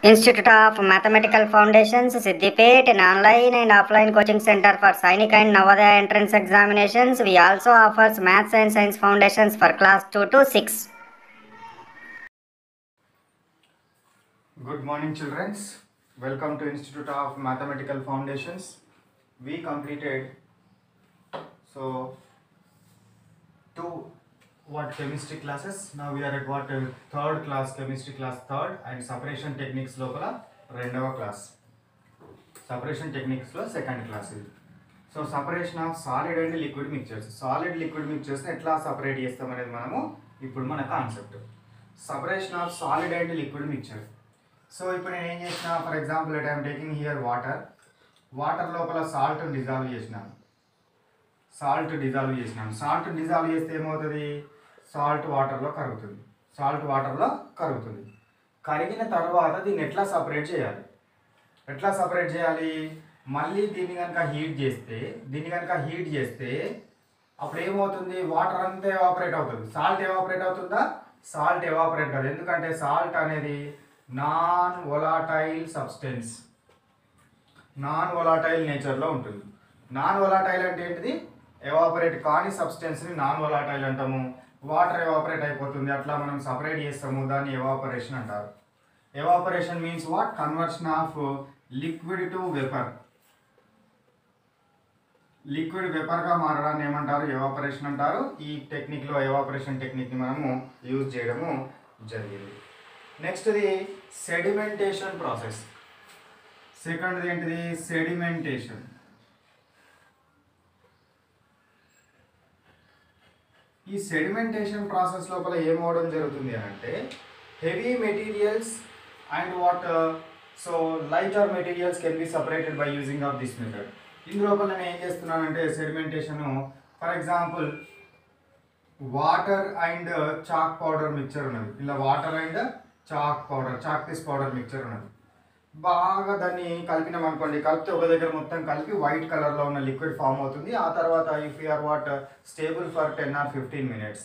Institute of Mathematical Foundations, Siddipet, an online and offline coaching center for Sainik and Navodaya entrance examinations. We also offers Maths and Science Foundations for class 2 to 6. Good morning, children. Welcome to Institute of Mathematical Foundations. We completed two chemistry classes. Now we are at third class, chemistry class third, and separation techniques lopala రెండవ class. Separation techniques లో second class ఇది. So separation of solid and liquid mixtures. Solid liquid mixtures ఎట్లా separate చేస్తాం అనేది మనము ఇప్పుడు మన concept. Separation of solid and liquid mixture. So ఇప్పుడు నేను ఏం చేసిన, for example I am taking here water లోపల సాల్ట్ డిజాల్వ్ చేసినాను. సాల్ట్ డిజాల్వ్ చేస్తే ఏమవుతుంది, సాల్ట్ వాటర్లో కరుగుతుంది. కరిగిన తర్వాత దీన్ని ఎట్లా సపరేట్ చేయాలి, మళ్ళీ దీన్ని కనుక హీట్ చేస్తే అప్పుడు ఏమవుతుంది, వాటర్ అంతా ఎవాపరేట్ అవుతుంది. సాల్ట్ ఎవాపరేట్ అవుతుందా? సాల్ట్ ఎవాపరేట్ కాదు. ఎందుకంటే సాల్ట్ అనేది నాన్ వొలాటైల్ సబ్స్టెన్స్, నాన్ వొలాటైల్ నేచర్లో ఉంటుంది. నాన్ వొలాటైల్ అంటే ఏంటిది, ఎవాపరేట్ కాని సబ్స్టెన్స్ని నాన్ వొలాటైల్ అంటాము. వాటర్ ఎవాపరేట్ అయిపోతుంది, అట్లా మనం సపరేట్ చేస్తాము, దాన్ని ఎవాపరేషన్ అంటారు. Evaporation means what, conversion of liquid to vapour. Liquid వేపర్గా మారడాన్ని ఏమంటారు, ఎవాపరేషన్ అంటారు. ఈ టెక్నిక్లో ఎవాపరేషన్ టెక్నిక్ని మనము యూజ్ చేయడము జరిగింది. నెక్స్ట్ది సెడిమెంటేషన్ ప్రాసెస్. సెకండ్ది ఏంటిది, సెడిమెంటేషన్. ఈ సెడిమెంటేషన్ ప్రాసెస్ లోపల ఏమవడం జరుగుతుంది అంటే, heavy materials and lighter materials can be separated by using of this method. ఇందులోపల నేను ఏం చేస్తున్నానంటే sedimentation, for example water and chalk powder mixture ఉన్నది. ఇలా water and chalk piece powder mixture ఉన్నది. బాగా దాన్ని కలిపినాం అనుకోండి, కలిపితే ఒక దగ్గర మొత్తం కలిపి వైట్ కలర్లో ఉన్న లిక్విడ్ ఫామ్ అవుతుంది. ఆ తర్వాత if you are stable for 10 or 15 minutes,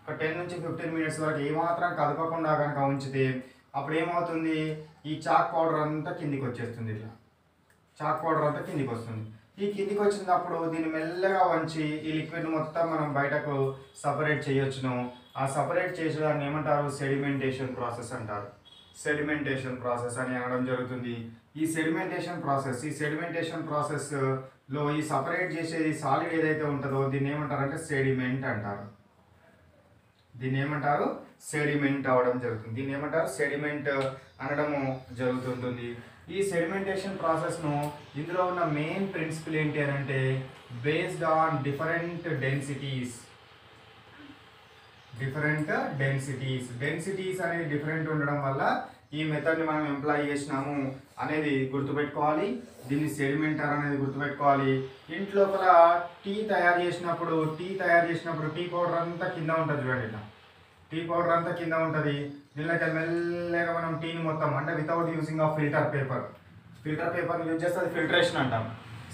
ఒక 10 నుంచి 15 minutes వరకు ఏమాత్రం కదపకుండా కనుక ఉంచితే అప్పుడు ఏమవుతుంది, ఈ చాక్ పౌడర్ అంతా కిందికి వచ్చేస్తుంది. ఇట్లా చాక్ పౌడర్ అంతా కిందికి వస్తుంది. ఈ కిందికి వచ్చినప్పుడు దీన్ని మెల్లగా వంచి ఈ లిక్విడ్ మొత్తం మనం బయటకు సపరేట్ చేయొచ్చును. ఆ సపరేట్ చేసేదాన్ని ఏమంటారు, సెడిమెంటేషన్ ప్రాసెస్ అంటారు. సెడిమెంటేషన్ ప్రాసెస్ అని అనడం జరుగుతుంది. ఈ సెడిమెంటేషన్ ప్రాసెస్లో ఈ సపరేట్ చేసేది సాలిడ్ ఏదైతే ఉంటుందో దీన్ని ఏమంటారంటే సెడిమెంట్ అంటారు. సెడిమెంట్ అవడం జరుగుతుంది. దీన్ని ఏమంటారు, సెడిమెంట్ అనడము జరుగుతుంటుంది. ఈ సెడిమెంటేషన్ ప్రాసెస్ను ఇందులో ఉన్న మెయిన్ ప్రిన్సిపల్ ఏంటి అని అంటే, బేస్డ్ ఆన్ డిఫరెంట్ డెన్సిటీస్ అనేది డిఫరెంట్ ఉండడం వల్ల ఈ మెథడ్ని మనం ఎంప్లాయ్ చేసినాము అనేది గుర్తుపెట్టుకోవాలి. దీన్ని సెడిమెంటర్ అనేది గుర్తుపెట్టుకోవాలి. ఇంట్లోపల టీ తయారు చేసినప్పుడు టీ పౌడర్ అంతా కింద ఉంటుంది. చూడండి, ఇట్లా టీ పౌడర్ అంతా కింద ఉంటుంది. దీనిలోకి మెల్లగా మనం టీని మొత్తం అంటే వితౌట్ యూజింగ్ ఆఫ్ ఫిల్టర్ పేపర్ని యూజ్ చేస్తే అది ఫిల్టరేషన్ అంటాం.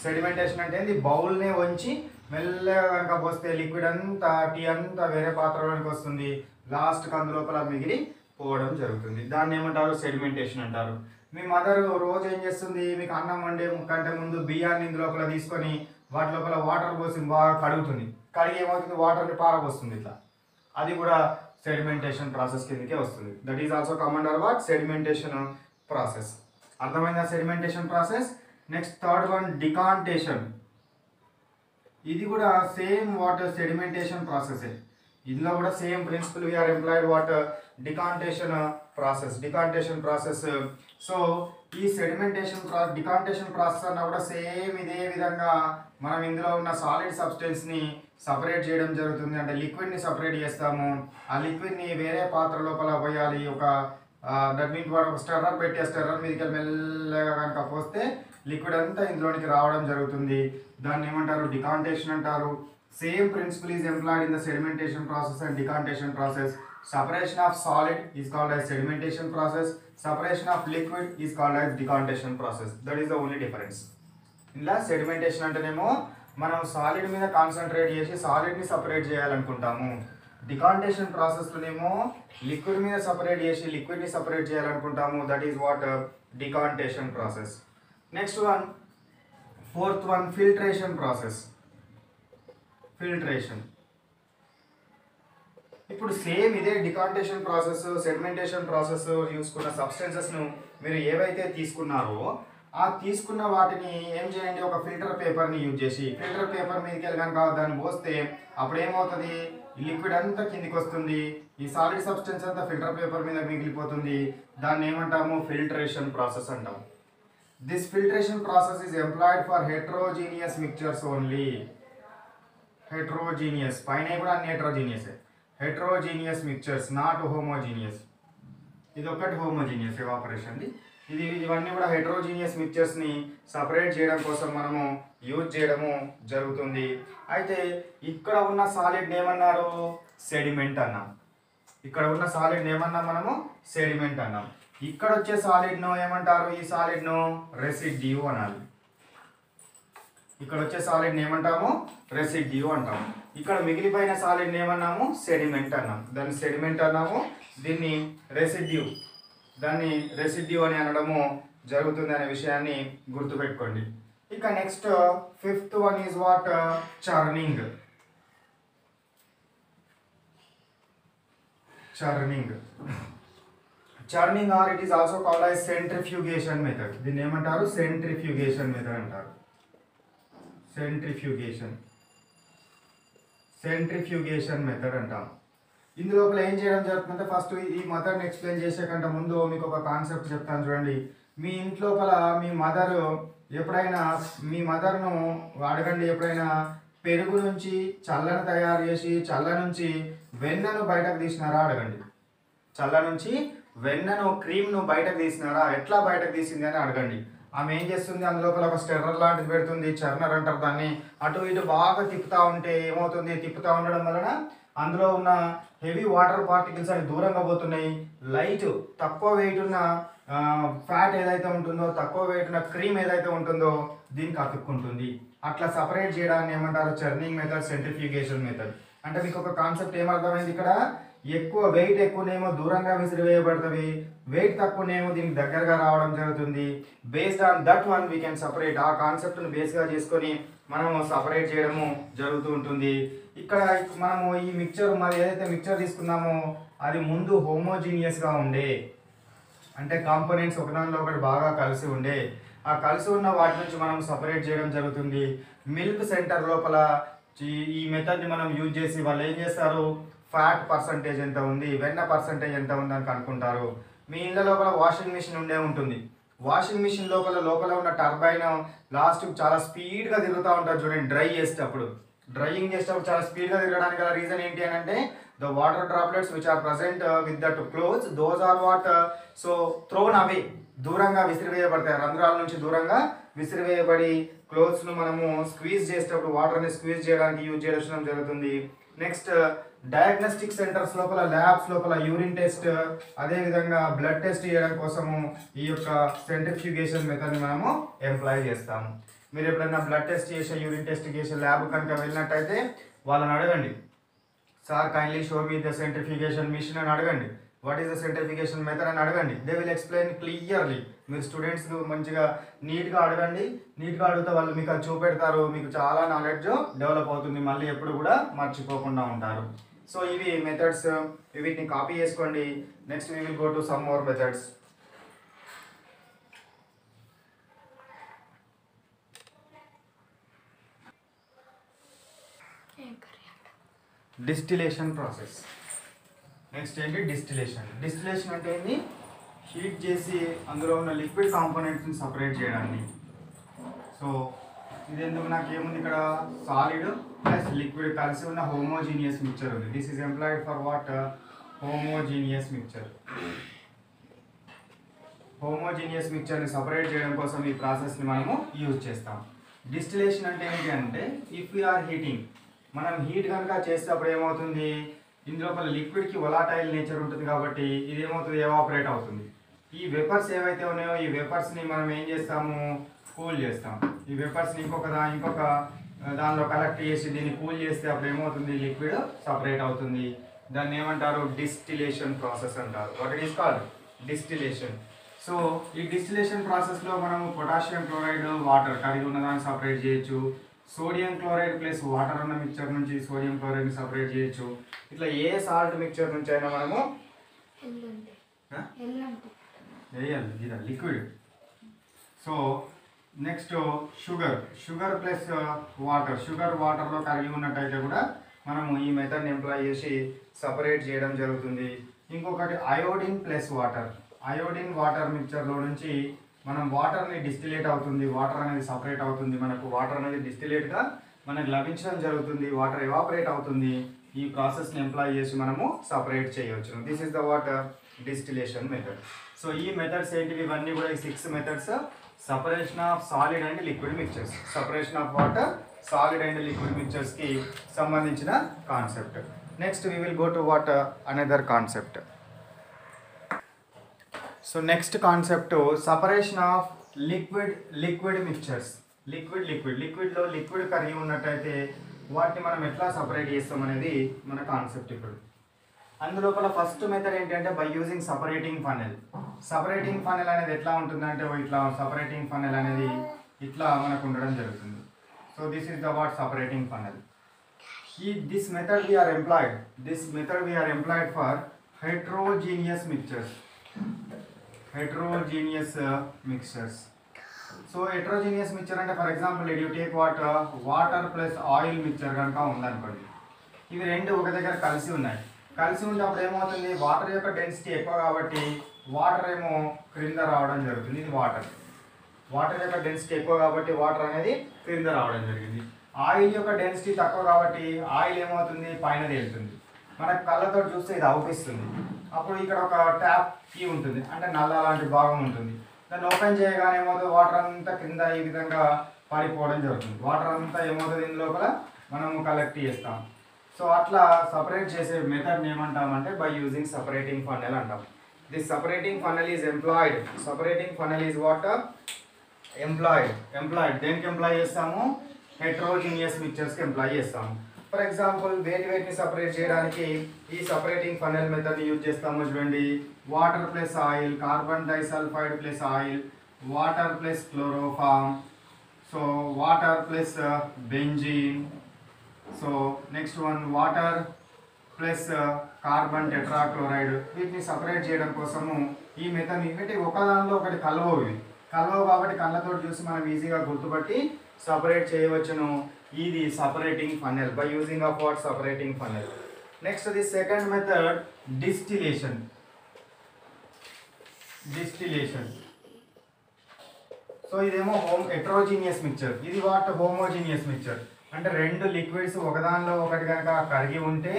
సెడిమెంటేషన్ అంటే ఏంది, బౌల్నే వంచి మెల్లగా కనుక పోస్తే లిక్విడ్ అంతా టీ అంతా వేరే పాత్రలోనికి వస్తుంది. లాస్ట్కి అందులోపల మిగిలి పోవడం జరుగుతుంది. దాన్ని ఏమంటారు, సెడిమెంటేషన్ అంటారు. మీ మదర్ రోజు ఏం చేస్తుంది, మీకు అన్నం వండే కంటే ముందు బియ్యాన్ని ఇందులోపల తీసుకొని వాటి లోపల వాటర్ పోసి బాగా కడిగి ఏమవుతుంది, వాటర్ని పారబోస్తుంది. ఇట్లా అది కూడా సెడిమెంటేషన్ ప్రాసెస్ కిందకే వస్తుంది. That is also come under what, sedimentation process. అర్థమైందా sedimentation process? Next third one, decantation. ఇది కూడా సేమ్ సెడిమెంటేషన్ ప్రాసెస్. ఇందులో కూడా same principle we are employed decantation process. So ఈ డికాంటేషన్ ప్రాసెస్ అన్న కూడా సేమ్ ఇదే విధంగా మనం ఇందులో ఉన్న సాలిడ్ సబ్స్టెన్స్ని సపరేట్ చేయడం జరుగుతుంది. అంటే లిక్విడ్ని సపరేట్ చేస్తాము. ఆ లిక్విడ్ని వేరే పాత్ర లోపల పోయాలి. దట్ మీన్స్ ఒక స్టెర్రర్ పెట్టి ఆ స్టెర్రర్ మీదకి మెల్లగా కనుక పోస్తే లిక్విడ్ అంతా ఇందులోనికి రావడం జరుగుతుంది. దాన్ని ఏమంటారు, డికాంటేషన్ అంటారు. Same principle is employed in the sedimentation process and decantation process. Separation of solid is called as sedimentation process. Separation of liquid is called as decantation process. That is the only difference. ఇలా sedimentation అంటేనేమో మనం solid మీద concentrate చేసి సాలిడ్ని separate చేయాలనుకుంటాము. Decantation ప్రాసెస్లోనేమో liquid మీద separate చేసి లిక్విడ్ని సపరేట్ చేయాలనుకుంటాము. That is what decantation process. Next one, fourth one, filtration process. Filtration ఇప్పుడు సేమ్ ఇదే డికాంటేషన్ ప్రాసెస్, సెడిమెంటేషన్ ప్రాసెస్ చూసుకున్న సబ్స్టెన్సెస్ను మీరు ఏవైతే తీసుకున్నారో ఆ తీసుకున్న వాటిని ఏం చేయండి, ఒక ఫిల్టర్ పేపర్ని యూజ్ చేసి ఫిల్టర్ పేపర్ మీదకి వెళ్ళి కనుక దాన్ని పోస్తే అప్పుడు ఏమవుతుంది, లిక్విడ్ అంతా కిందికి వస్తుంది, ఈ సాలిడ్ సబ్స్టెన్స్ అంతా ఫిల్టర్ పేపర్ మీద మిగిలిపోతుంది. దాన్ని ఏమంటాము, ఫిల్ట్రేషన్ ప్రాసెస్ అంటాం. This filtration process is employed for heterogeneous mixtures only. Heterogeneous, పైన కూడా అన్ని heterogeneous. Heterogeneous mixtures, not homogeneous. ఇది ఒకటి హోమోజీనియస్ ఎవాపరేషన్. ఇవన్నీ కూడా హెట్రోజీనియస్ మిక్చర్స్ని సపరేట్ చేయడం కోసం మనము యూజ్ చేయడము జరుగుతుంది. అయితే ఇక్కడ ఉన్న సాలిడ్ ఏమన్నారు, సెడిమెంట్ అన్నాం. ఇక్కడ ఉన్న సాలిడ్ ఏమన్నాం మనము, సెడిమెంట్ అన్నాం. ఇక్కడ వచ్చే సాలిడ్ను ఏమంటారు, ఈ సాలిడ్ను రెసిడ్యూ అనాలి. ఇక్కడ వచ్చే సాలిడ్ని ఏమంటాము, రెసిడ్యూ అంటాము. ఇక్కడ మిగిలిపోయిన సాలిడ్ని ఏమన్నాము, సెడిమెంట్ అన్నాం. దాన్ని సెడిమెంట్ అన్నాము, దీన్ని రెసిడ్యూ, దాన్ని రెసిడ్యూ అని అనడము జరుగుతుంది అనే విషయాన్ని గుర్తుపెట్టుకోండి. ఇక next fifth one is what, churning. Churning churning or it is also called as centrifugation method. దీన్ని ఏమంటారు, సెంట్రిఫ్యూగేషన్ మెథడ్ అంటారు. సెంట్రిఫ్యూగేషన్ మెథడ్ అంటాం. ఇందులోపల ఏం చేయడం జరుగుతుందంటే, ఫస్ట్ ఈ మెథడ్ని ఎక్స్ప్లెయిన్ చేసే కంటే ముందు మీకు ఒక కాన్సెప్ట్ చెప్తాను చూడండి. మీ ఇంట్లోపల మీ మదర్ను అడగండి, ఎప్పుడైనా పెరుగు నుంచి చల్లని తయారు చేసి చల్ల నుంచి వెన్నను బయటకు తీసినారా అడగండి. చల్ల నుంచి వెన్నను, క్రీమ్ను బయటకు తీసినారా, ఎట్లా బయటకు తీసింది అని అడగండి. ఆమె ఏం చేస్తుంది, అందులోపల ఒక స్టెర్రర్ లాంటిది పెడుతుంది, చర్నర్ అంటారు దాన్ని. అటు ఇటు బాగా తిప్పుతూ ఉంటే ఏమవుతుంది, తిప్పుతూ ఉండడం వలన అందులో ఉన్న హెవీ వాటర్ పార్టికల్స్ అవి దూరంగా పోతున్నాయి. లైట్ తక్కువ వెయిట్ ఉన్న ఫ్యాట్ ఏదైతే ఉంటుందో, తక్కువ వెయిట్ ఉన్న క్రీమ్ ఏదైతే ఉంటుందో దీనికి అతుక్కుంటుంది. అట్లా సపరేట్ చేయడాన్ని ఏమంటారు, చర్నింగ్ మెథడ్, సెంట్రిఫ్యూగేషన్ మెథడ్. అంటే మీకు ఒక కాన్సెప్ట్ ఏమర్థమైంది, ఇక్కడ ఎక్కువ వెయిట్ ఎక్కువనేమో దూరంగా విసిరివేయబడుతుంది, వెయిట్ తక్కువనేమో దీనికి దగ్గరగా రావడం జరుగుతుంది. Based on that one we can separate. ఆ కాన్సెప్ట్ను బేస్గా చేసుకొని మనము సపరేట్ చేయడము జరుగుతూ ఉంటుంది. ఇక్కడ మనము ఈ మిక్చర్, మరి ఏదైతే మిక్చర్ తీసుకున్నామో అది ముందు హోమోజీనియస్గా ఉండే, అంటే కాంపోనెంట్స్ ఒకదానిలో ఒకటి బాగా కలిసి ఉండే, ఆ కలిసి ఉన్న వాటి నుంచి మనం సపరేట్ చేయడం జరుగుతుంది. మిల్క్ సెంటర్ లోపల ఈ మెథడ్ని మనం యూజ్ చేసి వాళ్ళు ఏం చేస్తారు, ఫ్యాట్ పర్సంటేజ్ ఎంత ఉంది, వెన్న పర్సంటేజ్ ఎంత ఉంది అని కనుక్కుంటారు. మీ ఇళ్ళ లోపల వాషింగ్ మిషన్ ఉండే ఉంటుంది. వాషింగ్ మిషన్ లోపల ఉన్న టర్బైన్ లాస్ట్ చాలా స్పీడ్గా తిరుగుతూ ఉంటారు చూడండి. డ్రైయింగ్ చేసేటప్పుడు చాలా స్పీడ్గా తిరగడానికి గల రీజన్ ఏంటి అని అంటే, the water droplets which are present with that clothes, those are what so thrown away, దూరంగా విసిరివేయబడతాయి. రంధ్రాల నుంచి దూరంగా విసిరివేయబడి క్లోత్స్ను మనము స్క్వీజ్ చేసేటప్పుడు వాటర్ని స్క్వీజ్ చేయడానికి యూజ్ చేయడం జరుగుతుంది. నెక్స్ట్ డయాగ్నోస్టిక్ సెంటర్స్ లోపల, ల్యాబ్స్ లోపల యూరిన్ టెస్ట్, అదేవిధంగా బ్లడ్ టెస్ట్ చేయడం కోసము ఈ యొక్క సెంట్రిఫ్యూగేషన్ మెథడ్ని మనము ఎంప్లాయ్ చేస్తాము. మీరు ఎప్పుడైనా బ్లడ్ టెస్ట్ చేసే, యూరిన్ టెస్ట్ చేసే ల్యాబ్ కనుక వెళ్ళినట్టయితే వాళ్ళని అడగండి, sir kindly show me the centrifugation machine అని అడగండి, what is the centrifugation method అని అడగండి. They will explain clearly. మీరు స్టూడెంట్స్ మంచిగా నీట్గా అడగండి, నీట్గా అడిగితే వాళ్ళు మీకు అది చూపెడతారు, మీకు చాలా నాలెడ్జ్ డెవలప్ అవుతుంది, మళ్ళీ ఎప్పుడు కూడా మర్చిపోకుండా ఉంటారు. సో ఇవి మెథడ్స్, వీటిని కాపీ చేసుకోండి. Next we will go to some more methods. Distillation process. Next ఏంటి, డిస్టిలేషన్ అంటే ఏంటి, హీట్ చేసి అందులో ఉన్న లిక్విడ్ కాంపోనెంట్స్ని సపరేట్ చేయడాన్ని. సో ఇది ఎందుకు, నాకు ఏముంది ఇక్కడ, సాలిడ్ ప్లస్ లిక్విడ్ కలిసి ఉన్న హోమోజీనియస్ మిక్చర్ ఉంది. This is employed for what, homogeneous mixture. Homogeneous మిక్చర్ని సపరేట్ చేయడం కోసం ఈ ప్రాసెస్ని మనము యూజ్ చేస్తాం. డిస్టిలేషన్ అంటే ఏంటి అంటే, ఇఫ్ యూ ఆర్ హీటింగ్, మనం హీట్ కనుక చేసేటప్పుడు ఏమవుతుంది, ఇందులోపల లిక్విడ్కి వొలాటైల్ నేచర్ ఉంటుంది కాబట్టి ఇది ఏమవుతుంది, ఎవాపరేట్ అవుతుంది. ఈ వెపర్స్ ఏవైతే ఉన్నాయో ఈ వెపర్స్ని మనం ఏం చేస్తాము, కూల్ చేస్తాం. ఈ వెపర్స్ని ఇంకొక దానిలో కలెక్ట్ చేసి దీన్ని కూల్ చేస్తే అప్పుడు ఏమవుతుంది, లిక్విడ్ సపరేట్ అవుతుంది. దాన్ని ఏమంటారు, డిస్టిలేషన్ ప్రాసెస్ అంటారు. What it is called distillation. So ఈ డిస్టిలేషన్ ప్రాసెస్లో మనం పొటాషియం క్లోరైడ్ వాటర్ కరిగి ఉన్నదాన్ని సపరేట్ చేయొచ్చు, సోడియం క్లోరైడ్ ప్లస్ వాటర్ ఉన్న మిక్చర్ నుంచి సోడియం క్లోరైడ్ని సపరేట్ చేయొచ్చు. ఇట్లా ఏ సాల్ట్ మిక్చర్ నుంచి అయినా మనము వేయాలి ఇది liquid. So next sugar plus water, sugar వాటర్లో కరిగి ఉన్నట్టయితే కూడా మనము ఈ మెథడ్ని ఎంప్లాయ్ చేసి సపరేట్ చేయడం జరుగుతుంది. ఇంకొకటి iodine plus water, iodine water మిక్చర్లో నుంచి మనం వాటర్ని డిస్టిలేట్ అవుతుంది, వాటర్ అనేది సపరేట్ అవుతుంది, మనకు వాటర్ అనేది డిస్టిలేట్గా మనకు లభించడం జరుగుతుంది, వాటర్ ఎవాపరేట్ అవుతుంది. ఈ ప్రాసెస్ని ఎంప్లాయ్ చేసి మనము సపరేట్ చేయవచ్చు. This is the water distillation method. So ఈ మెథడ్స్ ఏంటివి, ఇవన్నీ కూడా ఈ 6 methods separation of solid and liquid mixtures, separation of water solid and liquid మిక్చర్స్కి సంబంధించిన concept. Next we will go to what another concept. So next concept separation of liquid mixtures. లిక్విడ్లో liquid కరిగి ఉన్నట్టయితే వాటిని మనం ఎట్లా సపరేట్ చేస్తాం అనేది మన కాన్సెప్ట్. ఇప్పుడు అందులోపల ఫస్ట్ మెథడ్ ఏంటంటే by using separating funnel. Separating funnel అనేది ఎట్లా ఉంటుందంటే ఇట్లా సపరేటింగ్ ఫనెల్ అనేది ఇట్లా మనకు ఉండడం జరుగుతుంది. So this is the what separating funnel. This method we are employed for heterogeneous mixtures. So heterogeneous mixture అంటే for example you take water plus oil mixture కనుక ఉందనుకోండి, ఇవి రెండు ఒక దగ్గర కలిసి ఉన్నాయి. కలిసి ఉన్నప్పుడు ఏమవుతుంది, వాటర్ యొక్క డెన్సిటీ ఎక్కువ కాబట్టి వాటర్ ఏమో క్రింద రావడం జరుగుతుంది. ఇది వాటర్ యొక్క డెన్సిటీ ఎక్కువ కాబట్టి వాటర్ అనేది క్రింద రావడం జరిగింది. ఆయిల్ యొక్క డెన్సిటీ తక్కువ కాబట్టి ఆయిల్ ఏమవుతుంది, పైన తేలుతుంది. మనకు కళ్ళతో చూస్తే ఇది అవుపిస్తుంది. అప్పుడు ఇక్కడ ఒక ట్యాప్ కీ ఉంటుంది, అంటే నల్ల లాంటి భాగం ఉంటుంది. దాన్ని ఓపెన్ చేయగానే ఏమవుతుంది, వాటర్ అంతా కింద ఈ విధంగా పడిపోవడం జరుగుతుంది. వాటర్ అంతా ఏమవుతుంది, దీని లోపల మనము కలెక్ట్ చేస్తాం. సో అట్లా సపరేట్ చేసే మెథడ్ని ఏమంటామంటే బై యూజింగ్ సపరేటింగ్ ఫనెల్ అంటాం. This separating funnel is employed. Separating funnel is what employed దేనికి ఎంప్లాయ్ చేస్తాము, హెట్రోజీనియస్ మిక్చర్స్కి ఎంప్లాయ్ చేస్తాము. ఫర్ ఎగ్జాంపుల్ వేటిని సపరేట్ చేయడానికి ఈ సపరేటింగ్ ఫనెల్ మెథడ్ని యూజ్ చేస్తాము. చూడండి, water plus oil, carbon disulphide plus oil, water plus chloroform, so water plus benzene, so next one water plus carbon tetrachloride. వీటిని separate చేయడం కోసము ఈ మెథడ్ని ఏంటంటే ఒకదానిలో ఒకటి కలవవు కాబట్టి కళ్ళతో చూసి మనం ఈజీగా గుర్తుపట్టి సపరేట్ చేయవచ్చును. ఇది separating funnel by using of what separating funnel. Next the second method distillation. So ఇదేమో హెట్రోజీనియస్ మిక్చర్, ఇది వాట్ హోమోజీనియస్ మిక్చర్. అంటే రెండు లిక్విడ్స్ ఒకదానిలో ఒకటి కనుక కరిగి ఉంటే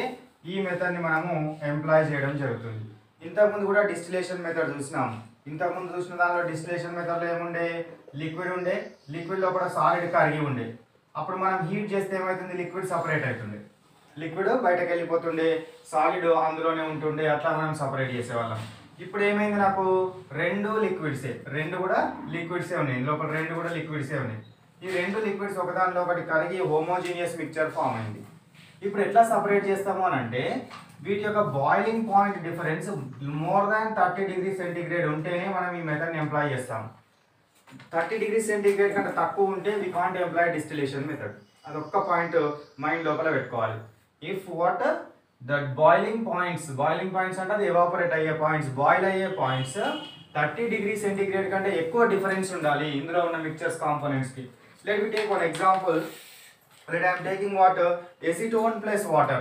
ఈ మెథడ్ని మనము ఎంప్లాయ్ చేయడం జరుగుతుంది. ఇంతకుముందు కూడా డిస్టిలేషన్ మెథడ్ చూసినాం. ఇంతకుముందు చూసిన దానిలో డిస్టిలేషన్ మెథడ్లో ఏముండే, లిక్విడ్ ఉండే, లిక్విడ్లో కూడా సాలిడ్ కరిగి ఉండే. అప్పుడు మనం హీట్ చేస్తే ఏమవుతుంది, లిక్విడ్ సపరేట్ అవుతుంది, లిక్విడ్ బయటకు వెళ్ళిపోతుండే, సాలిడ్ అందులోనే ఉంటుండే. అట్లా మనం సపరేట్ చేసేవాళ్ళం. ఇప్పుడు ఏమైంది, నాకు రెండు కూడా లిక్విడ్సే ఉన్నాయి, లోపల రెండు కూడా లిక్విడ్సే ఉన్నాయి. ఈ రెండు లిక్విడ్స్ ఒకదానిలో ఒకటి కరిగి హోమోజీనియస్ మిక్చర్ ఫామ్ అయింది. ఇప్పుడు ఎట్లా సపరేట్ చేస్తాము అని అంటే వీటి యొక్క boiling point difference more than 30 degree centigrade ఉంటేనే మనం ఈ మెథడ్ని ఎంప్లాయ్ చేస్తాం. 30 డిగ్రీ సెంటీగ్రేడ్ కంటే తక్కువ ఉంటే we can't employ distillation method. అదొక్క పాయింట్ మైండ్ లోపల పెట్టుకోవాలి. If what that boiling points అంటే అది ఎవాపరేట్ అయ్యే పాయింట్స్, బాయిల్ అయ్యే పాయింట్స్ 30 డిగ్రీ సెంటీగ్రేడ్ కంటే ఎక్కువ డిఫరెన్స్ ఉండాలి ఇందులో ఉన్న మిక్చర్స్ కాంపోనెంట్స్కి. Let me take one example. Let I am taking what acetone plus water.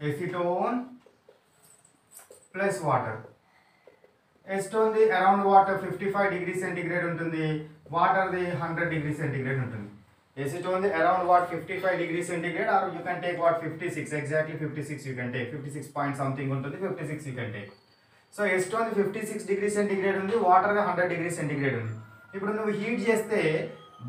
Acetone ది అరౌండ్ వాటర్ 55 డిగ్రీ సెంటీగ్రేడ్ ఉంటుంది, వాటర్ ది 100 డిగ్రీ సెంటీగ్రేడ్ ఉంటుంది. acetone ది around what 55 degree centigrade, or you can take what 56, exactly 56 you can take, 56 point something ఉంటుంది, 56 you can take. So acetone ది 56 degree centigrade ఉంది, water 100 degree centigrade ఉంది. ఇప్పుడు నువ్వు హీట్ చేస్తే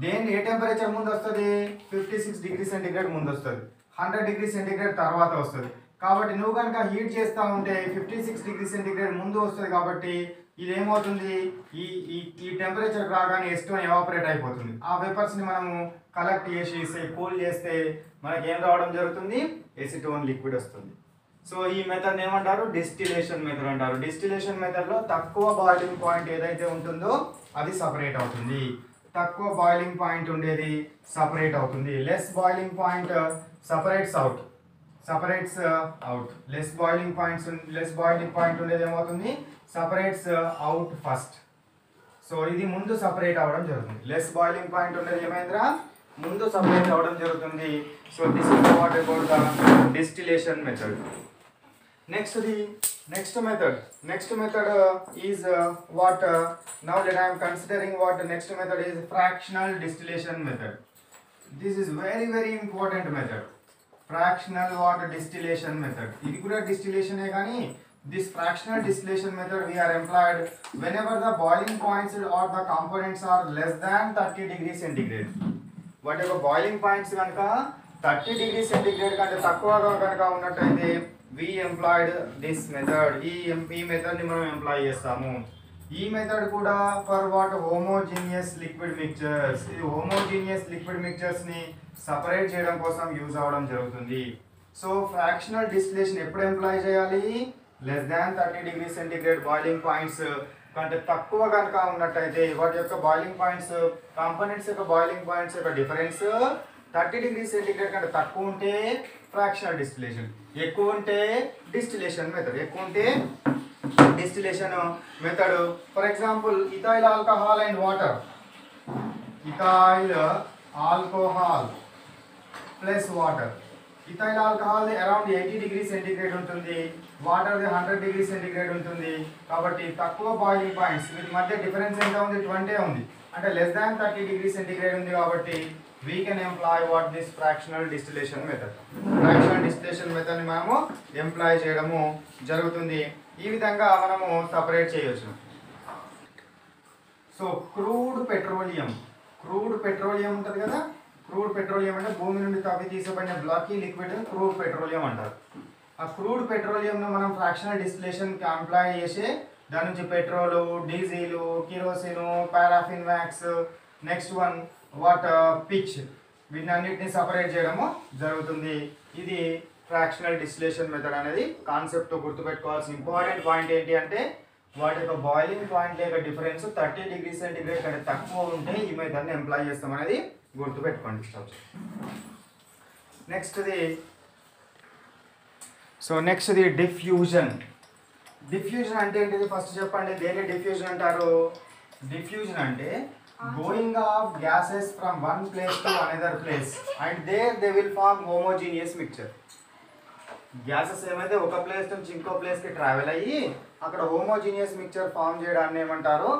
దేని ఏ టెంపరేచర్ ముందు వస్తుంది, 56 డిగ్రీ సెంటీగ్రేడ్ ముందు వస్తుంది, 100 డిగ్రీ సెంటీగ్రేడ్ తర్వాత వస్తుంది. కాబట్టి నువ్వు కనుక హీట్ చేస్తూ ఉంటే 56 డిగ్రీ సెంటీగ్రేడ్ ముందు వస్తుంది. కాబట్టి ఇది ఏమవుతుంది, ఈ టెంపరేచర్ రాగానే ఎస్టోన్ ఎవాపరేట్ అయిపోతుంది. ఆ వేపర్స్ని మనము కలెక్ట్ చేసి కూల్ చేస్తే మనకి ఏం రావడం జరుగుతుంది, ఎసిటోన్ లిక్విడ్ వస్తుంది. సో ఈ మెథడ్ ఏమంటారు, డిస్టిలేషన్ మెథడ్ అంటారు. డిస్టిలేషన్ మెథడ్లో తక్కువ బాయిలింగ్ పాయింట్ ఏదైతే ఉంటుందో అది సపరేట్ అవుతుంది. తక్కువ బాయిలింగ్ పాయింట్ ఉండేది సపరేట్ అవుతుంది. Less boiling point separates out. Less boiling point ఉండేది ఏమవుతుంది, సపరేట్స్ అవుట్ ఫస్ట్. సో ఇది ముందు సపరేట్ అవ్వడం జరుగుతుంది. లెస్ బాయిలింగ్ పాయింట్ ఉండేది ఏమైందిరా, ముందు సపరేట్ అవ్వడం జరుగుతుంది. So this is what about the distillation method. Next method is what now that I am considering what next method is fractional distillation method. This is very important method. Fractional water distillation method. ఇది కూడా distillation ఏ కానీ this fractional distillation method we are employed whenever the boiling points or the components are less than 30 degrees centigrade. వాటి యొక్క boiling points కనుక 30 degrees centigrade కంటే తక్కువగా కనుక ఉన్నట్టయితే we employed this method. ఈ మెథడ్ ని మనం ఎంప్లాయ్ చేస్తాము. ఈ మెథడ్ కూడా for what homogeneous liquid mixtures. ఈ హోమోజీనియస్ లిక్విడ్ మిక్చర్స్ ని సపరేట్ చేయడం కోసం యూజ్ అవ్వడం జరుగుతుంది. సో ఫ్రాక్షనల్ డిస్టిలేషన్ ఎప్పుడు ఎంప్లాయ్ చేయాలి, less than 30 degrees centigrade boiling points కంటే తక్కువ కనుక ఉన్నట్టయితే వాటి యొక్క బాయిలింగ్ పాయింట్స్, కాంపోనెంట్స్ యొక్క బాయిలింగ్ పాయింట్స్ యొక్క డిఫరెన్స్ 30 degrees centigrade కంటే తక్కువ ఉంటే ఫ్రాక్షనల్ డిస్టిలేషన్, ఎక్కువ ఉంటే distillation method. For example ethyl alcohol and water. Ethyl alcohol plus water. Ethyl alcohol around 80 degrees centigrade ఉంటుంది, వాటర్ 100 degrees centigrade ఉంటుంది. కాబట్టి తక్కువ బాయిలింగ్ పాయింట్స్, వీటి మధ్య డిఫరెన్స్ ఎంత ఉంది, 20 ఉంది. అంటే లెస్ దాన్ 30 degrees centigrade ఉంది. కాబట్టి we can employ what this fractional distillation method. Fractional distillation method ని మనము ఎంప్లాయ్ చేయడము జరుగుతుంది. ఈ విధంగా మనము సపరేట్ చేయవచ్చు. సో క్రూడ్ పెట్రోలియం ఉంటుంది కదా, క్రూడ్ పెట్రోలియం అంటే భూమి నుండి తవ్వి తీసబడిన బ్లాకీ లిక్విడ్ క్రూడ్ పెట్రోలియం అంటారు. ఆ క్రూడ్ పెట్రోలియంను మనం ఫ్రాక్షనల్ డిస్టిలేషన్కి ఎంప్లాయ్ చేసి దాని నుంచి petrol, diesel, kerosene, paraffin wax, next one pitch, వీటన్నిటిని సపరేట్ చేయడము జరుగుతుంది. ఇది ఫ్రాక్షనల్ డిస్టిలేషన్ మెథడ్ అనేది కాన్సెప్ట్. గుర్తుపెట్టుకోవాల్సిన ఇంపార్టెంట్ పాయింట్ ఏంటి అంటే వాటి యొక్క బాయిలింగ్ పాయింట్ యొక్క డిఫరెన్స్ 30 degrees centigrade కంటే తక్కువ ఉంటే ఈ మెథడ్ని ఎంప్లాయ్ చేస్తాం అనేది గుర్తుపెట్టుకోండి. నెక్స్ట్ది డిఫ్యూజన్ అంటే ఏంటిది ఫస్ట్ చెప్పండి. దేని డిఫ్యూజన్ అంటారు? డిఫ్యూజన్ అంటే going of gases from one place to another place and there they will form homogeneous mixture. Gases ఏమైతే ఒక ప్లేస్ నుంచి ఇంకో ప్లేస్కి ట్రావెల్ అయ్యి అక్కడ హోమోజీనియస్ మిక్చర్ ఫామ్ చేయడాన్ని ఏమంటారు?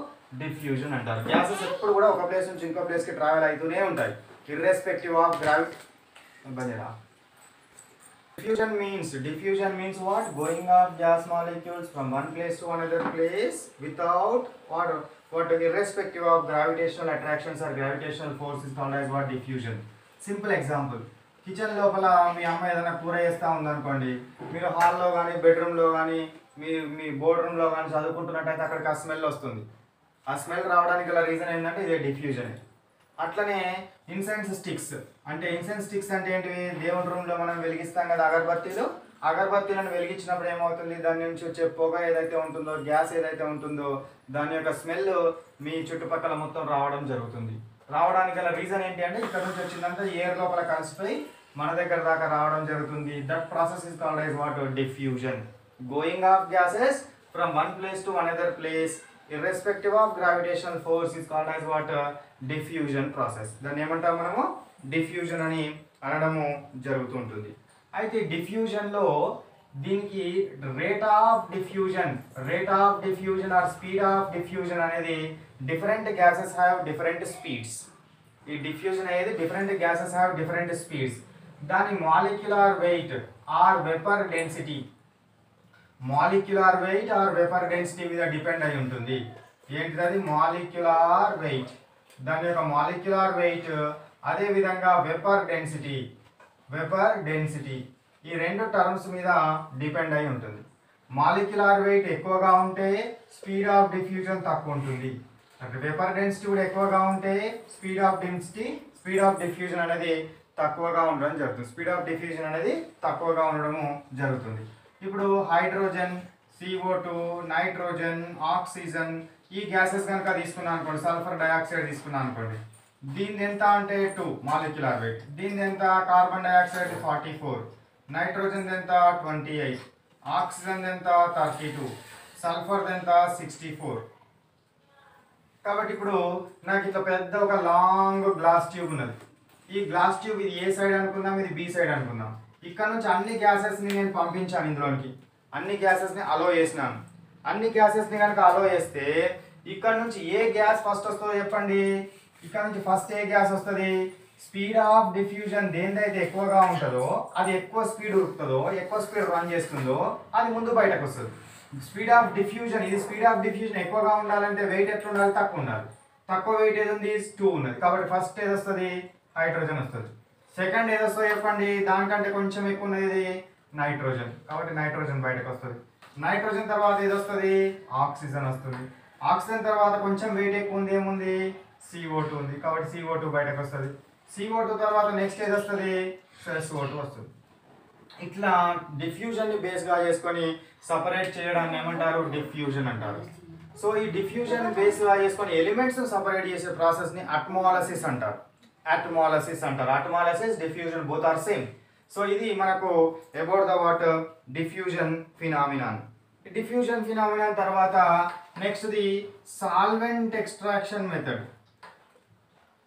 డిఫ్యూజన్ అంటారు. గ్యాసెస్ ఎప్పుడు కూడా ఒక ప్లేస్ నుంచి ఇంకో ప్లేస్కి ట్రావెల్ అవుతూనే ఉంటాయి irrespective of gravity. Diffusion means what? Going of gas molecules from one place to another place without what irrespective of gravitational attractions or gravitational force is called as what? Diffusion. Simple example. Kitchen లోపల మీ అమ్మ ఏదైనా కూర చేస్తూ ఉందనుకోండి, మీరు హాల్లో కానీ బెడ్రూమ్లో కానీ మీ బోర్డ్ రూమ్లో కానీ చదువుకుంటున్నట్టయితే అక్కడికి ఆ స్మెల్ వస్తుంది. ఆ స్మెల్ రావడానికి గల రీజన్ ఏంటంటే ఇదే డిఫ్యూజన్. అట్లనే ఇన్సెన్స్ స్టిక్స్ అంటే ఏంటివి? దేవుడి రూమ్లో మనం వెలిగిస్తాం కదా అగరబత్తీలను వెలిగించినప్పుడు ఏమవుతుంది, దాని నుంచి వచ్చే పొగ ఏదైతే ఉంటుందో, గ్యాస్ ఏదైతే ఉంటుందో దాని యొక్క స్మెల్ మీ చుట్టుపక్కల మొత్తం రావడం జరుగుతుంది. రావడానికి గల రీజన్ ఏంటి అంటే ఇక్కడ నుంచి వచ్చిందంటే ఎయిర్ లోపల కలిసిపోయి మన దగ్గర దాకా రావడం జరుగుతుంది. That process is called as what? Diffusion. Going of gases from one place to another place irrespective of gravitational force is called as what? Diffusion process. దాన్ని ఏమంటాం మనము? డిఫ్యూజన్ అని అనడము జరుగుతుంటుంది. అయితే డిఫ్యూజన్లో దీనికి rate of diffusion or speed of diffusion అనేది different gases have different speeds. ఈ డిఫ్యూజన్ అనేది different gases have different speeds. దాని molecular weight or vapour density మీద డిపెండ్ అయి ఉంటుంది. ఏంటిది? Molecular weight. దాని యొక్క మాలిక్యులర్ వెయిట్ అదేవిధంగా వెపర్ డెన్సిటీ ఈ రెండు టర్మ్స్ మీద డిపెండ్ అయి ఉంటుంది. మాలిక్యులర్ వెయిట్ ఎక్కువగా ఉంటే స్పీడ్ ఆఫ్ డిఫ్యూజన్ తక్కువ ఉంటుంది. వెపర్ డెన్సిటీ కూడా ఎక్కువగా ఉంటే స్పీడ్ ఆఫ్ డిఫ్యూజన్ అనేది తక్కువగా ఉండడం జరుగుతుంది. ఇప్పుడు హైడ్రోజన్, CO2, నైట్రోజన్, ఆక్సిజన్ ఈ గ్యాసెస్ కనుక తీసుకున్నాను అనుకోండి, సల్ఫర్ డయాక్సైడ్ తీసుకున్నాను అనుకోండి, దీని ఎంత అంటే 2 మాలిక్యులర్ వెయిట్. దీని ఎంత కార్బన్ డయాక్సైడ్ 44, నైట్రోజన్ ఎంత 28, ఆక్సిజన్ ఎంత 32, సల్ఫర్ ఎంత 64. కాబట్టి ఇప్పుడు నాకు ఇట్లా పెద్ద ఒక లాంగ్ గ్లాస్ ట్యూబ్ ఉన్నది. ఈ గ్లాస్ ట్యూబ్ ఇది ఏ సైడ్ అనుకుందాం, ఇది బి సైడ్ అనుకుందాం. ఇక్కడ నుంచి అన్ని గ్యాసెస్ని నేను పంపించాను ఇందులోనికి, అన్ని గ్యాసెస్ని అలో చేసినాను. అన్ని గ్యాసెస్ని కనుక అలో చేస్తే ఇక్కడ నుంచి ఏ గ్యాస్ ఫస్ట్ వస్తుందో చెప్పండి. ఇక్కడ నుంచి ఫస్ట్ ఏ గ్యాస్ వస్తుంది? స్పీడ్ ఆఫ్ డిఫ్యూజన్ దేనిదైతే ఎక్కువగా ఉంటుందో, అది ఎక్కువ స్పీడ్ ఉరుకుతుందో, ఎక్కువ స్పీడ్ రన్ చేస్తుందో అది ముందు బయటకు వస్తుంది. స్పీడ్ ఆఫ్ డిఫ్యూజన్, ఇది స్పీడ్ ఆఫ్ డిఫ్యూజన్ ఎక్కువగా ఉండాలంటే వెయిట్ ఎట్లా ఉండాలి? తక్కువ ఉండాలి. తక్కువ వెయిట్ ఏది ఉంది? 2 ఉన్నది. కాబట్టి ఫస్ట్ ఏది వస్తుంది? హైడ్రోజన్ వస్తుంది. సెకండ్ ఏది వస్తుంది చెప్పండి? దానికంటే కొంచెం ఎక్కువ ఉన్నది నైట్రోజన్. కాబట్టి నైట్రోజన్ బయటకు వస్తుంది. నైట్రోజన్ తర్వాత ఏది వస్తుంది? ఆక్సిజన్ వస్తుంది. ఆక్సిజన్ తర్వాత కొంచెం వెయిట్ ఎక్కువ ఉంది, ఏముంది? CO2 ఉంది. కాబట్టి CO2 బయటకు వస్తుంది. CO2 తర్వాత నెక్స్ట్ ఏది వస్తుంది? SO2 వస్తుంది. ఇట్లా డిఫ్యూజన్ని బేస్గా చేసుకొని సపరేట్ చేయడాన్ని ఏమంటారు? డిఫ్యూజన్ అంటారు. సో ఈ డిఫ్యూజన్ బేస్గా చేసుకొని ఎలిమెంట్స్ సపరేట్ చేసే ప్రాసెస్ని అట్మాలసిస్ అంటారు. అట్మాలసిస్ అంటారు. Atmolysis, diffusion both are same. So ఇది మనకు about the what diffusion phenomenon. Diffusion phenomenon తర్వాత next the solvent extraction method.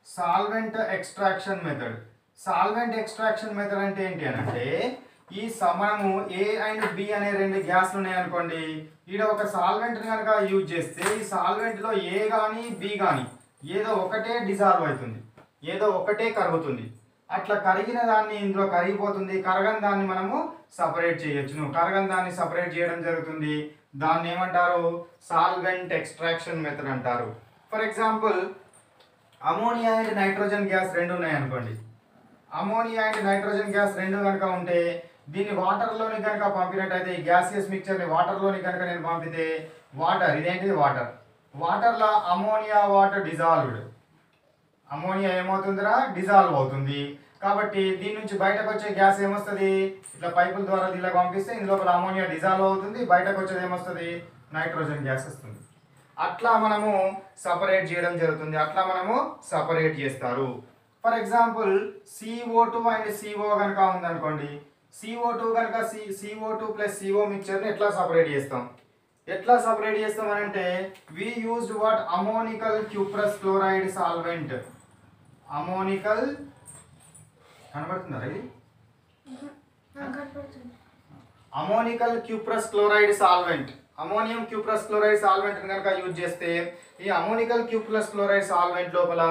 Solvent extraction method. Solvent extraction method అంటే ఏంటి అని అంటే, ఈ మనము A అండ్ B అనే రెండు గ్యాస్లు ఉన్నాయనుకోండి, ఈడ ఒక సాల్వెంట్ని కనుక యూజ్ చేస్తే ఈ సాల్వెంట్లో A కానీ B కానీ ఏదో ఒకటే డిజాల్వ్ అవుతుంది, ఏదో ఒకటే కరుగుతుంది. అట్లా కరిగిన దాన్ని ఇందులో కరిగిపోతుంది. కరగని దాన్ని మనము సపరేట్ చేయొచ్చును. కరగని దాన్ని సపరేట్ చేయడం జరుగుతుంది. దాన్ని ఏమంటారు? సాల్వెంట్ ఎక్స్ట్రాక్షన్ మెథడ్ అంటారు. For example ammonia and nitrogen gas రెండు ఉన్నాయనుకోండి. అమోనియా అండ్ నైట్రోజన్ గ్యాస్ రెండు కనుక ఉంటే దీన్ని వాటర్లోని కనుక పంపినట్టయితే, ఈ గ్యాసియస్ మిక్చర్ని వాటర్లోని కనుక నేను పంపితే వాటర్, ఇదేంటిది వాటర్, వాటర్లో అమోనియా వాటర్ డిజాల్వ్డ్, అమోనియా ఏమవుతుందిరా? డిజాల్వ్ అవుతుంది. కాబట్టి దీని నుంచి బయటకు వచ్చే గ్యాస్ ఏమొస్తుంది? ఇట్లా పైపుల ద్వారా దీనిలో పంపిస్తే ఇందులోపల అమోనియా డిజాల్వ్ అవుతుంది. బయటకు వచ్చేది ఏమొస్తుంది? నైట్రోజన్ గ్యాస్ వస్తుంది. అట్లా మనము సపరేట్ చేయడం జరుగుతుంది. అట్లా మనము సపరేట్ చేస్తారు. For example CO2 and CO కనుక ఉందనుకోండి, CO2 కనుక CO2 ప్లస్ CO మిక్చర్ని ఎట్లా సపరేట్ చేస్తాం? ఎట్లా సపరేట్ చేస్తాం అని అంటే, we used what? Ammoniacal cuprous chloride solvent. Ammoniacal కనబడుతుందా ఇది? Ammoniacal cuprous chloride solvent, ammonium cuprous chloride solvent కనుక యూజ్ చేస్తే ఈ అమోనికల్ క్యూప్రస్ క్లోరైడ్ సాల్వెంట్ లోపల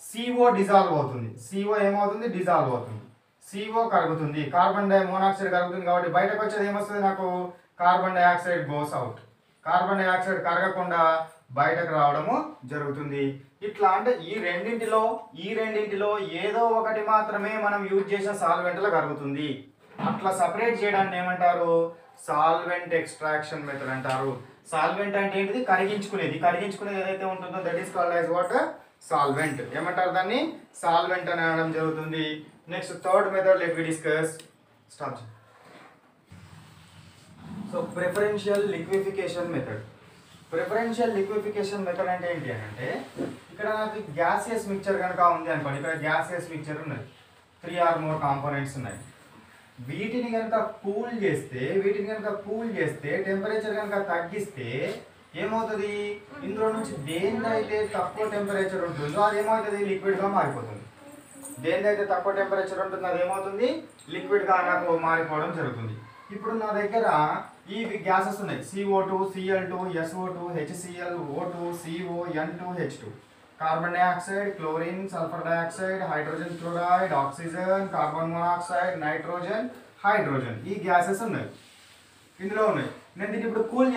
CO డిజాల్వ్ అవుతుంది. CO ఏమవుతుంది? డిజాల్వ్ అవుతుంది. CO కరుగుతుంది. కార్బన్ మోనాక్సైడ్ కరుగుతుంది. కాబట్టి బయటకు వచ్చేది ఏమొస్తుంది నాకు? Carbon dioxide goes out. Carbon dioxide కరగకుండా బయటకు రావడము జరుగుతుంది. ఇట్లా అంటే ఈ రెండింటిలో ఏదో ఒకటి మాత్రమే మనం యూజ్ చేసిన సాల్వెంట్లో కరుగుతుంది. అట్లా సపరేట్ చేయడాన్ని ఏమంటారు? సాల్వెంట్ ఎక్స్ట్రాక్షన్ మెథడ్ అంటారు. సాల్వెంట్ అంటే ఏంటిది? కరిగించుకునేది. కరిగించుకునేది ఏదైతే ఉంటుందో that is called as what? Solvent. ఏమంటారు దాన్ని? సాల్వెంట్ అని అనడం జరుగుతుంది. Next third method let we discuss. Stop. So preferential liquefaction method. Preferential liquefaction method అంటే ఏంటి అని అంటే, ఇక్కడ నాకు గ్యాసియస్ మిక్చర్ కనుక ఉంది అనుకోండి, ఇక్కడ గ్యాసియస్ మిక్చర్ ఉన్నది, 3 or more కాంపోనెంట్స్ ఉన్నాయి. వీటిని కనుక కూల్ చేస్తే టెంపరేచర్ కనుక తగ్గిస్తే ఏమవుతుంది? ఇందులో నుంచి దేనిదైతే తక్కువ టెంపరేచర్ ఉంటుందో అది ఏమవుతుంది? లిక్విడ్గా మారిపోతుంది. దేనిదైతే తక్కువ టెంపరేచర్ ఉంటుందో అది ఏమవుతుంది? లిక్విడ్గా నాకు మారిపోవడం జరుగుతుంది. ఇప్పుడు నా దగ్గర ఈ గ్యాసెస్ ఉన్నాయి, CO2, Cl2, SO2, HCl, O2, CO, N2, H2, carbon dioxide, chlorine, sulphur dioxide, hydrogen chloride, oxygen, carbon monoxide, nitrogen, hydrogen. ఈ గ్యాసెస్ ఉన్నాయి, ఇందులో ఉన్నాయి. నేను దీన్ని ఇప్పుడు కూల్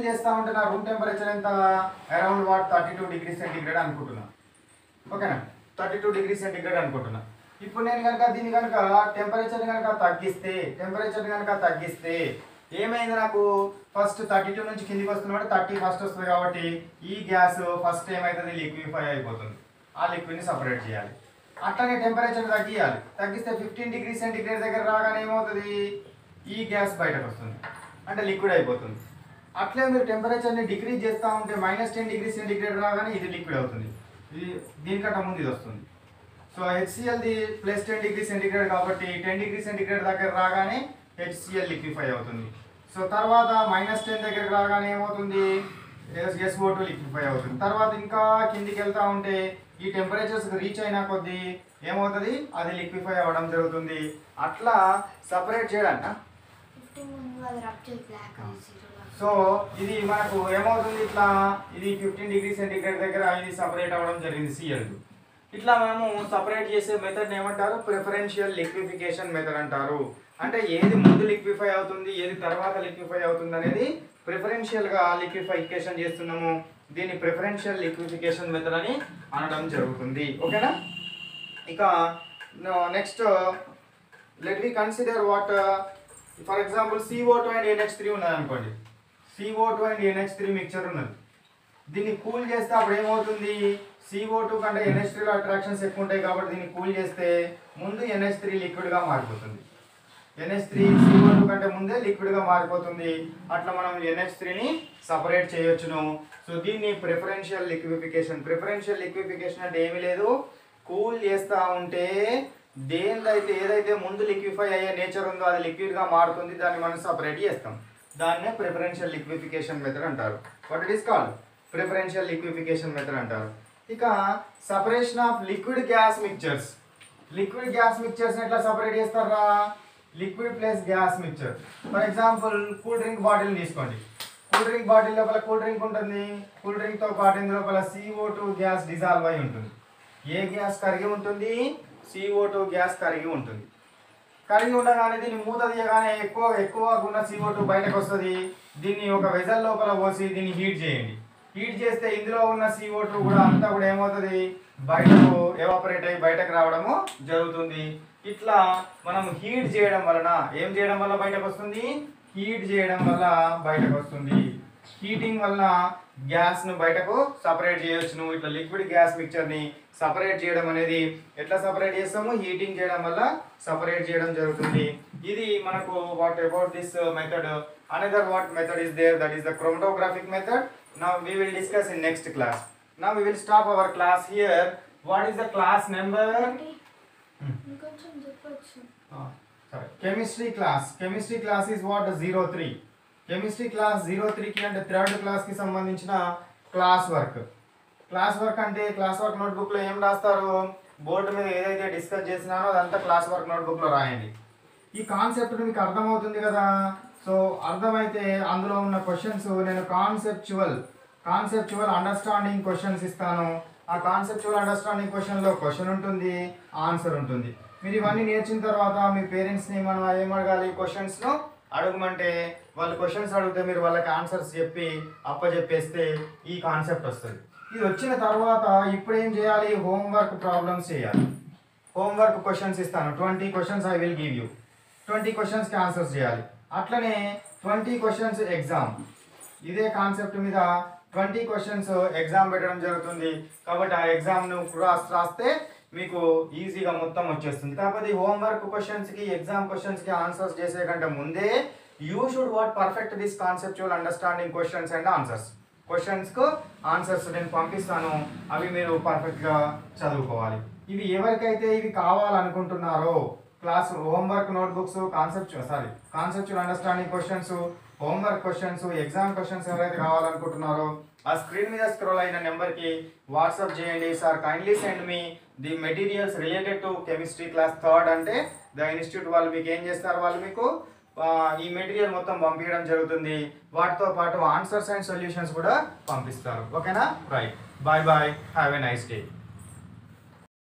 చేస్తూ ఉంటే నా రూమ్ టెంపరేచర్ ఎంత? అరౌండ్ వాట్ 32 degrees centigrade అనుకుంటున్నా. ఓకేనా? 32 degrees centigrade అనుకుంటున్నా. ఇప్పుడు నేను కనుక దీన్ని కనుక టెంపరేచర్ కనుక తగ్గిస్తే ఏమైంది? నాకు ఫస్ట్ 32 నుంచి కిందికి వస్తున్నప్పుడు 30 ఫస్ట్ వస్తుంది. కాబట్టి ఈ గ్యాస్ ఫస్ట్ ఏమవుతుంది? లిక్విఫై అయిపోతుంది. ఆ లిక్విడ్ని సపరేట్ చేయాలి. అట్లానే టెంపరేచర్ తగ్గిస్తే 15 degrees centigrade దగ్గర రాగానే ఏమవుతుంది? ఈ గ్యాస్ బయటకు వస్తుంది, అంటే లిక్విడ్ అయిపోతుంది. అట్లే మీరు టెంపరేచర్ని డిక్రీజ్ చేస్తూ ఉంటే -10 ° రాగానే ఇది లిక్విడ్ అవుతుంది. ఇది దీనికంటే ముందు ఇది వస్తుంది. సో హెచ్సిఎల్ది +10 ° కాబట్టి 10 ° దగ్గర రాగానే హెచ్సిఎల్ లిక్విఫై అవుతుంది. సో తర్వాత -10 దగ్గరికి రాగానే ఏమవుతుంది, SO2 లిక్విఫై అవుతుంది. తర్వాత ఇంకా కిందికి వెళ్తూ ఉంటే ఈ టెంపరేచర్స్ రీచ్ అయినా కొద్దీ ఏమవుతుంది, అది లిక్విఫై అవ్వడం జరుగుతుంది. అట్లా సపరేట్ చేయడానికి సో ఇది మనకు ఏమవుతుంది, ఇట్లా ఇది 15 ° దగ్గర ఇది సపరేట్ అవ్వడం జరిగింది Cl2. ఇట్లా మనము సపరేట్ చేసే మెథడ్ ఏమంటారు, ప్రిఫరెన్షియల్ లిక్విఫికేషన్ మెథడ్ అంటారు. అంటే ఏది ముందు లిక్విఫై అవుతుంది, ఏది తర్వాత లిక్విఫై అవుతుంది అనేది ప్రిఫరెన్షియల్గా లిక్విఫికేషన్ చేస్తున్నాము. దీన్ని ప్రిఫరెన్షియల్ లిక్విఫికేషన్ మెథడ్ అని అనడం జరుగుతుంది. ఓకేనా. ఇక next let we consider what for example CO2 and NH3 ఉన్నది అనుకోండి. CO2 అండ్ NH3 మిక్చర్ ఉన్నది. దీన్ని కూల్ చేస్తే అప్పుడు ఏమవుతుంది, CO2 కంటే NH3లో అట్రాక్షన్స్ ఎక్కువ ఉంటాయి కాబట్టి దీన్ని కూల్ చేస్తే ముందు NH3 లిక్విడ్గా మారిపోతుంది. NH3 CO2 కంటే ముందే లిక్విడ్గా మారిపోతుంది. అట్లా మనం NH3ని సపరేట్ చేయొచ్చును. సో దీన్ని ప్రిఫరెన్షియల్ లిక్విఫికేషన్. ప్రిఫరెన్షియల్ లిక్విఫికేషన్ అంటే ఏమీ లేదు, కూల్ చేస్తూ ఉంటే ఏదైతే ముందు లిక్విఫై అయ్యే నేచర్ ఉందో అది లిక్విడ్గా మారుతుంది, దాన్ని మనం సపరేట్ చేస్తాం. దాన్నే ప్రిఫరెన్షియల్ లిక్విఫికేషన్ మెథడ్ అంటారు. What it is called, preferential liquefaction method అంటారు. ఇక separation of liquid gas mixtures. Liquid gas mixtures ఎట్లా సపరేట్ చేస్తారా, liquid plus gas mixture. For example cool drink bottle తీసుకోండి. కూల్ డ్రింక్ బాటిల్ లోపల cool drink ఉంటుంది. Cool డ్రింక్తో పాటు ఇందు లోపల CO2 గ్యాస్ డిజాల్వ్ అయి ఉంటుంది. ఏ గ్యాస్ కరిగి ఉంటుంది, CO2 గ్యాస్ కరిగి ఉంటుంది. కరిగి ఉండగానే దీన్ని మూత తీయగానే ఎక్కువ ఉన్న CO2 బయటకు వస్తుంది. దీన్ని ఒక వెజల్ లోపల పోసి దీన్ని హీట్ చేయండి. హీట్ చేస్తే ఇందులో ఉన్న CO2 కూడా అంతా కూడా ఏమవుతుంది, బయటకు ఎవాపరేట్ అయ్యి బయటకు రావడము జరుగుతుంది. ఇట్లా మనం హీట్ చేయడం వలన ఏం చేయడం వల్ల బయటకు వస్తుంది, హీట్ చేయడం వల్ల బయటకు వస్తుంది. హీటింగ్ వల్ల గ్యాస్ను బయటకు సపరేట్ చేయొచ్చును. ఇట్లా లిక్విడ్ గ్యాస్ మిక్చర్ని సపరేట్ చేయడం అనేది ఎట్లా సపరేట్ చేస్తాము, హీటింగ్ చేయడం వల్ల సపరేట్ చేయడం జరుగుతుంది. ఇది మనకు what about this method. Another what method is there, that is the chromatographic method. Now we will discuss in next class. Now we will stop our class here. What is the class number? Sorry. Chemistry class. Chemistry class is what, 03. Chemistry class 03 కి అంటే third class కి సంబంధించిన class work. Class work అంటే class work notebook లో ఏం రాస్తారు, board మీద ఏదైతే డిస్కస్ చేసినానో అదంతా క్లాస్ వర్క్ నోట్బుక్ లో రాయండి. ఈ కాన్సెప్ట్ మీకు అర్థమవుతుంది కదా. సో అర్థమైతే అందులో ఉన్న క్వశ్చన్స్ నేను కాన్సెప్చువల్ అండర్స్టాండింగ్ క్వశ్చన్స్ ఇస్తాను. ఆ కాన్సెప్చువల్ అండర్స్టాండింగ్ క్వశ్చన్లో క్వశ్చన్ ఉంటుంది, ఆన్సర్ ఉంటుంది. మీరు ఇవన్నీ నేర్చిన తర్వాత మీ పేరెంట్స్ని మనం ఏం అడగాలి, క్వశ్చన్స్ను అడగమంటే వాళ్ళు క్వశ్చన్స్ అడిగితే మీరు వాళ్ళకి ఆన్సర్స్ చెప్పి అప్పచెప్పేస్తే ఈ కాన్సెప్ట్ వస్తుంది. ఇది వచ్చిన తర్వాత ఇప్పుడు ఏం చేయాలి, హోంవర్క్ ప్రాబ్లమ్స్ చేయాలి. హోంవర్క్ క్వశ్చన్స్ ఇస్తాను, 20 questions I will give you. 20 క్వశ్చన్స్కి ఆన్సర్స్ చేయాలి. అట్లనే 20 క్వశ్చన్స్ ఎగ్జామ్. ఇదే కాన్సెప్ట్ మీద 20 క్వశ్చన్స్ ఎగ్జామ్ పెట్టడం జరుగుతుంది. కాబట్టి ఆ ఎగ్జామ్ను రాస్తే మీకు ఈజీగా మొత్తం వచ్చేస్తుంది. కాకపోతే హోంవర్క్ క్వశ్చన్స్కి ఎగ్జామ్ క్వశ్చన్స్కి ఆన్సర్స్ చేసే కంటే ముందే you should what perfect this conceptual understanding questions and answers. క్వశ్చన్స్కు ఆన్సర్స్ నేను పంపిస్తాను, అవి మీరు పర్ఫెక్ట్గా చదువుకోవాలి. ఇవి ఎవరికైతే ఇవి కావాలనుకుంటున్నారో class homework notebooks, conceptual understanding questions, homework questions, exam questions ఎవరైతే కావాలనుకుంటున్నారో ఆ స్క్రీన్ మీద స్క్రోల్ అయిన నెంబర్కి వాట్సాప్ చేయండి. Sir kindly send me the materials related to chemistry class third అంటే ద ఇన్స్టిట్యూట్ వాళ్ళు మీకు ఏం చేస్తారు, వాళ్ళు మీకు ఈ మెటీరియల్ మొత్తం పంపించడం జరుగుతుంది. వాటితో పాటు ఆన్సర్స్ అండ్ సొల్యూషన్స్ కూడా పంపిస్తారు. ఓకేనా, right, bye bye, have a nice day.